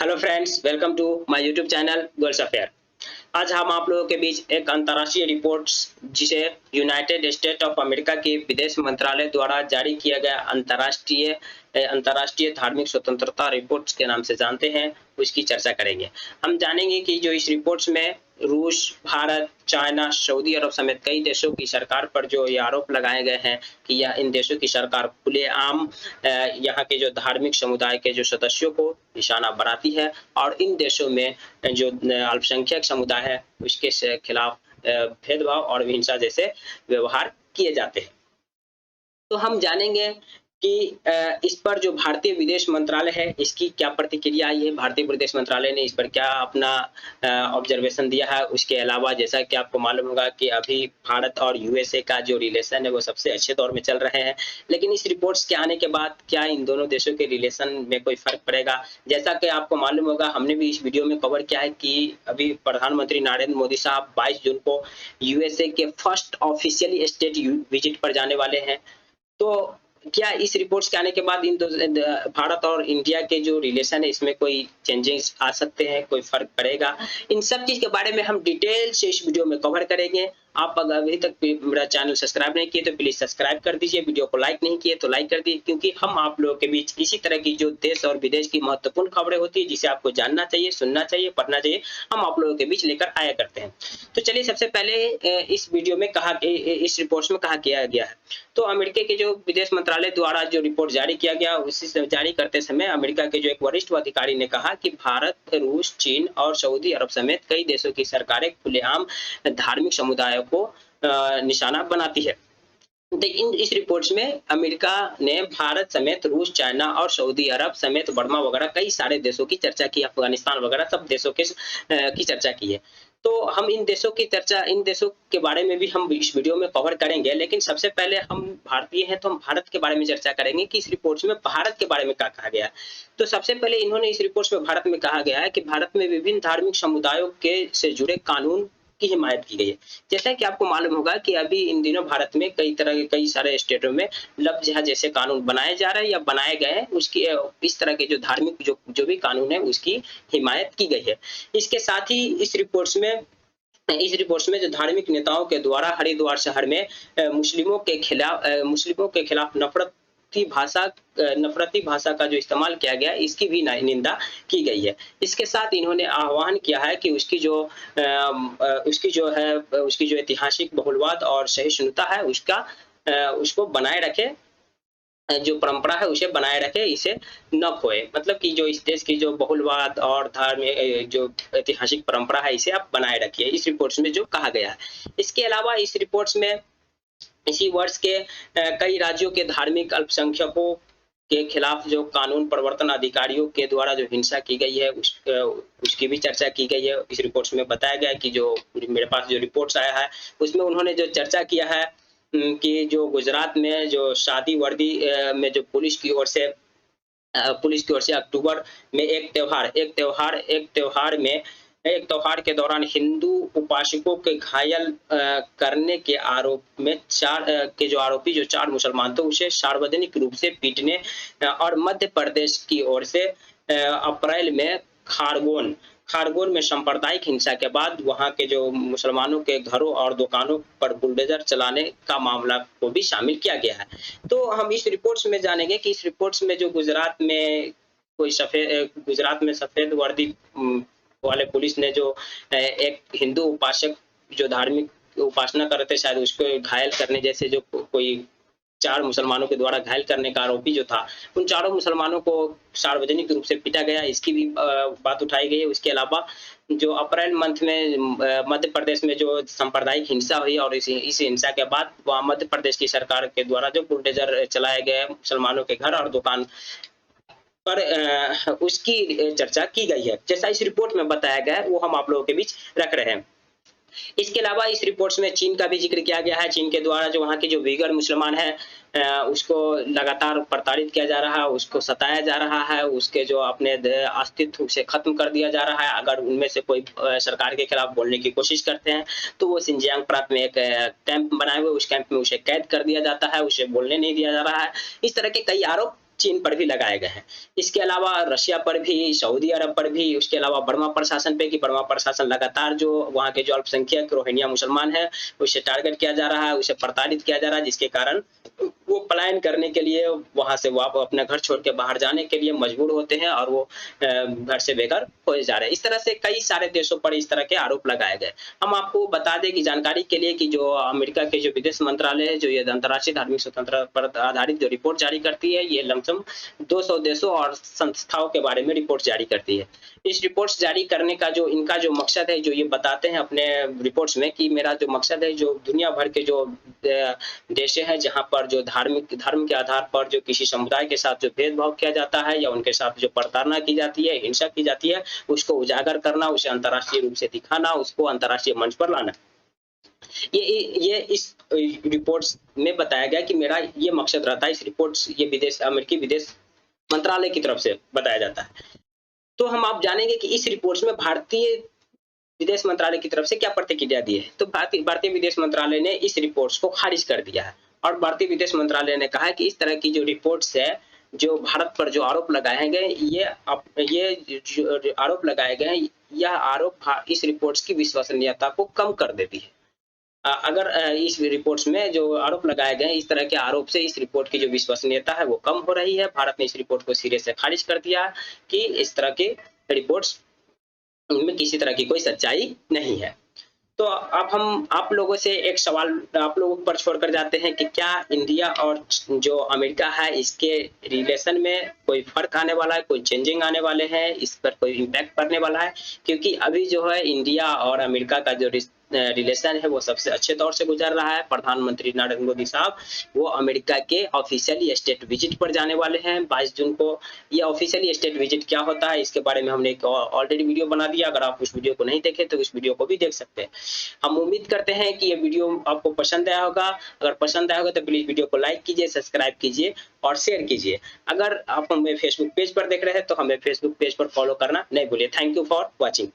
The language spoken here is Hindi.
Hello friends, welcome to my YouTube channel goals affair. आज हम आप लोगों के बीच एक अंतर्राष्ट्रीय रिपोर्ट्स जिसे यूनाइटेड स्टेट ऑफ अमेरिका के विदेश मंत्रालय द्वारा जारी किया गया अंतर्राष्ट्रीय धार्मिक स्वतंत्रता रिपोर्ट्स के नाम से जानते हैं, उसकी चर्चा करेंगे। हम जानेंगे कि जो इस रिपोर्ट्स में रूस, भारत, चाइना, सऊदी अरब समेत कई देशों की सरकार पर जो ये आरोप लगाए गए हैं कि यह इन देशों की सरकार खुलेआम यहाँ के जो धार्मिक समुदाय के जो सदस्यों को निशाना बनाती है और इन देशों में जो अल्पसंख्यक समुदाय है उसके खिलाफ भेदभाव और हिंसा जैसे व्यवहार किए जाते हैं। तो हम जानेंगे कि इस पर जो भारतीय विदेश मंत्रालय है इसकी क्या प्रतिक्रिया आई है। भारतीय विदेश मंत्रालय ने इस पर क्या अपना ऑब्जर्वेशन दिया है। उसके अलावा जैसा कि आपको मालूम होगा कि अभी भारत और यूएसए का जो रिलेशन है वो सबसे अच्छे दौर में चल रहे हैं, लेकिन इस रिपोर्ट्स के आने के बाद क्या इन दोनों देशों के रिलेशन में कोई फर्क पड़ेगा। जैसा कि आपको मालूम होगा, हमने भी इस वीडियो में कवर किया है कि अभी प्रधानमंत्री नरेंद्र मोदी साहब 22 जून को यूएसए के फर्स्ट ऑफिशियली स्टेट विजिट पर जाने वाले हैं। तो क्या इस रिपोर्ट्स के आने के बाद इन भारत और इंडिया के जो रिलेशन है इसमें कोई चेंजेस आ सकते हैं, कोई फर्क पड़ेगा? इन सब चीज के बारे में हम डिटेल से इस वीडियो में कवर करेंगे। आप अगर अभी तक मेरा चैनल सब्सक्राइब नहीं किए तो प्लीज सब्सक्राइब कर दीजिए, वीडियो को लाइक नहीं किए तो लाइक कर दीजिए, क्योंकि हम आप लोगों के बीच इसी तरह की जो देश और विदेश की महत्वपूर्ण खबरें होती है जिसे आपको जानना चाहिए, सुनना चाहिए, पढ़ना चाहिए, हम आप लोगों के बीच लेकर आया करते हैं। तो चलिए सबसे पहले इस वीडियो में इस रिपोर्ट्स में कहा किया गया है। तो अमेरिका के जो विदेश मंत्रालय द्वारा जो रिपोर्ट जारी किया गया उसी से जारी करते समय अमेरिका के जो एक वरिष्ठ अधिकारी ने कहा कि भारत, रूस, चीन और सऊदी अरब समेत कई देशों की सरकारें खुलेआम धार्मिक समुदायों को निशाना बनाती है। लेकिन इस रिपोर्ट्स में अमेरिका ने भारत समेत रूस, चाइना और सऊदी अरब समेत बर्मा वगैरह कई सारे देशों की चर्चा की, अफगानिस्तान वगैरह सब देशों की चर्चा की है। तो हम इन देशों के बारे में भी हम इस वीडियो में कवर करेंगे, लेकिन सबसे पहले हम भारतीय हैं तो हम भारत के बारे में चर्चा करेंगे कि इस रिपोर्ट्स में भारत के बारे में क्या कहा गया है। तो सबसे पहले इन्होंने इस रिपोर्ट्स में भारत में कहा गया है कि भारत में विभिन्न धार्मिक समुदायों के से जुड़े कानून की हिमायत की गई है। जैसा कि आपको मालूम होगा कि अभी इन दिनों भारत में कई सारे स्टेटों में लव जिहाद जैसे कानून बनाए जा रहे हैं या बनाए गए हैं। उसकी इस तरह के जो धार्मिक जो भी कानून है उसकी हिमायत की गई है। इसके साथ ही इस रिपोर्ट्स में जो धार्मिक नेताओं के द्वारा हरिद्वार शहर में मुस्लिमों के खिलाफ नफरती भाषा का जो इस्तेमाल किया गया इसकी भी निंदा की गई है। इसके साथ इन्होंने आह्वान किया है कि उसकी जो ऐतिहासिक बहुलवाद और सहिष्णुता है उसको बनाए रखे, जो परंपरा है उसे बनाए रखे, इसे न खोए। मतलब कि जो इस देश की जो बहुलवाद और धार्मिक जो ऐतिहासिक परंपरा है इसे आप बनाए रखिए, इस रिपोर्ट्स में जो कहा गया है। इसके अलावा इस रिपोर्ट्स में इसी वर्ष के कई राज्यों के धार्मिक अल्पसंख्यकों के खिलाफ जो कानून प्रवर्तन अधिकारियों के द्वारा जो हिंसा की गई है उसकी भी चर्चा की गई है। इस रिपोर्ट्स में बताया गया है कि जो मेरे पास जो रिपोर्ट्स आया है उसमें उन्होंने जो चर्चा किया है कि जो गुजरात में जो शादी वर्दी में जो पुलिस की ओर से अक्टूबर में एक त्योहार के दौरान हिंदू उपासकों के घायल करने के आरोप में जो आरोपी जो 4 मुसलमान थे उसे सार्वजनिक रूप से पीटने और मध्य प्रदेश की ओर से अप्रैल में खारगोन में सांप्रदायिक हिंसा के बाद वहां के जो मुसलमानों के घरों और दुकानों पर बुलडोजर चलाने का मामला को भी शामिल किया गया है। तो हम इस रिपोर्ट्स में जानेंगे कि इस रिपोर्ट्स में जो गुजरात में सफेद वर्दी वाले पुलिस ने जो एक हिंदू उपासक जो धार्मिक उपासना कर रहे थे शायद उसको घायल करने जैसे जो कोई 4 मुसलमानों के द्वारा घायल करने का आरोपी जो था, उन चारों मुसलमानों को सार्वजनिक रूप से पीटा गया, इसकी भी बात उठाई गई है। उसके अलावा जो अप्रैल मंथ में मध्य प्रदेश में जो सांप्रदायिक हिंसा हुई और इस हिंसा के बाद वहाँ मध्य प्रदेश की सरकार के द्वारा जो बुलडोजर चलाए गए मुसलमानों के घर और दुकान पर उसकी चर्चा की गई है। जैसा इस रिपोर्ट में बताया गया है वो हम आप लोगों के बीच रख रहे हैं। इसके अलावा इस रिपोर्ट्स में चीन का भी जिक्र किया गया है। चीन के द्वारा जो वहाँ के जो वीगर मुसलमान हैं उसको लगातार प्रताड़ित किया जा रहा है, उसको सताया जा रहा है, उसके जो अपने अस्तित्व से खत्म कर दिया जा रहा है। अगर उनमें से कोई सरकार के खिलाफ बोलने की कोशिश करते हैं तो वो सिंजियांग प्रांत में एक कैंप बनाए हुए, उस कैंप में उसे कैद कर दिया जाता है, उसे बोलने नहीं दिया जा रहा है। इस तरह के कई आरोप चीन पर भी लगाए गए हैं। इसके अलावा रशिया पर भी, सऊदी अरब पर भी, उसके अलावा बर्मा प्रशासन पे कि बर्मा प्रशासन लगातार जो वहाँ के जो अल्पसंख्यक रोहिंग्या मुसलमान हैं, उसे टारगेट किया जा रहा है, उसे प्रताड़ित किया जा रहा है, जिसके कारण वो पलायन करने के लिए वहाँ से वो अपना घर छोड़ के बाहर जाने के लिए मजबूर होते हैं और वो घर से बेघर हो जा रहे हैं। इस तरह से कई सारे देशों पर इस तरह के आरोप लगाए गए। हम आपको बता दें कि जानकारी के लिए कि जो अमेरिका के जो विदेश मंत्रालय है, जो ये अंतर्राष्ट्रीय धार्मिक स्वतंत्रता पर आधारित जो रिपोर्ट जारी करती है, ये लमसम 200 देशों और संस्थाओं के बारे में रिपोर्ट जारी करती है। इस रिपोर्ट्स जारी करने का जो इनका जो मकसद है, जो ये बताते हैं अपने रिपोर्ट्स में कि मेरा जो मकसद है, जो दुनिया भर के जो देश हैं जहाँ पर जो धर्म के आधार पर जो किसी समुदाय के साथ जो भेदभाव किया जाता है या उनके साथ जो प्रताड़ना की जाती है, हिंसा की जाती है, उसको उजागर करना, उसे अंतर्राष्ट्रीय रूप से दिखाना, उसको अंतर्राष्ट्रीय मंच पर लाना। ये इस रिपोर्ट्स में बताया गया कि मेरा ये मकसद रहता है। इस रिपोर्ट्स ये अमेरिकी विदेश मंत्रालय की तरफ से बताया जाता है। तो हम आप जानेंगे कि इस रिपोर्ट्स में भारतीय विदेश मंत्रालय की तरफ से क्या प्रतिक्रिया दी है। तो भारतीय विदेश मंत्रालय ने इस रिपोर्ट्स को खारिज कर दिया है और भारतीय विदेश मंत्रालय ने कहा है कि इस तरह की जो रिपोर्ट्स है, जो भारत पर जो आरोप लगाए गए, ये जो आरोप लगाए गए हैं, यह आरोप इस रिपोर्ट्स की विश्वसनीयता को कम कर देती है। अगर इस रिपोर्ट्स में जो आरोप लगाए गए हैं, इस तरह के आरोप से इस रिपोर्ट की जो विश्वसनीयता है वो कम हो रही है। भारत ने इस रिपोर्ट को सिरे से खारिज कर दिया कि इस तरह के रिपोर्ट्स उनमें किसी तरह की कोई सच्चाई नहीं है। तो अब हम आप लोगों से एक सवाल आप लोगों पर छोड़कर जाते हैं कि क्या इंडिया और जो अमेरिका है, इसके रिलेशन में कोई फर्क आने वाला है, कोई चेंजिंग आने वाले हैं, इस पर कोई इम्पैक्ट पड़ने वाला है? क्योंकि अभी जो है इंडिया और अमेरिका का जो रिलेशन है वो सबसे अच्छे दौर से गुजर रहा है। प्रधानमंत्री नरेंद्र मोदी साहब वो अमेरिका के ऑफिशियली स्टेट विजिट पर जाने वाले हैं 22 जून को। ये ऑफिशियली स्टेट विजिट क्या होता है, इसके बारे में हमने एक ऑलरेडी वीडियो बना दिया। अगर आप उस वीडियो को नहीं देखे तो उस वीडियो को भी देख सकते हैं। हम उम्मीद करते हैं कि ये वीडियो आपको पसंद आया होगा। अगर पसंद आया होगा तो प्लीज वीडियो को लाइक कीजिए, सब्सक्राइब कीजिए और शेयर कीजिए। अगर आप हमें फेसबुक पेज पर देख रहे हैं तो हमें फेसबुक पेज पर फॉलो करना नहीं भूलिए। Thank you for watching.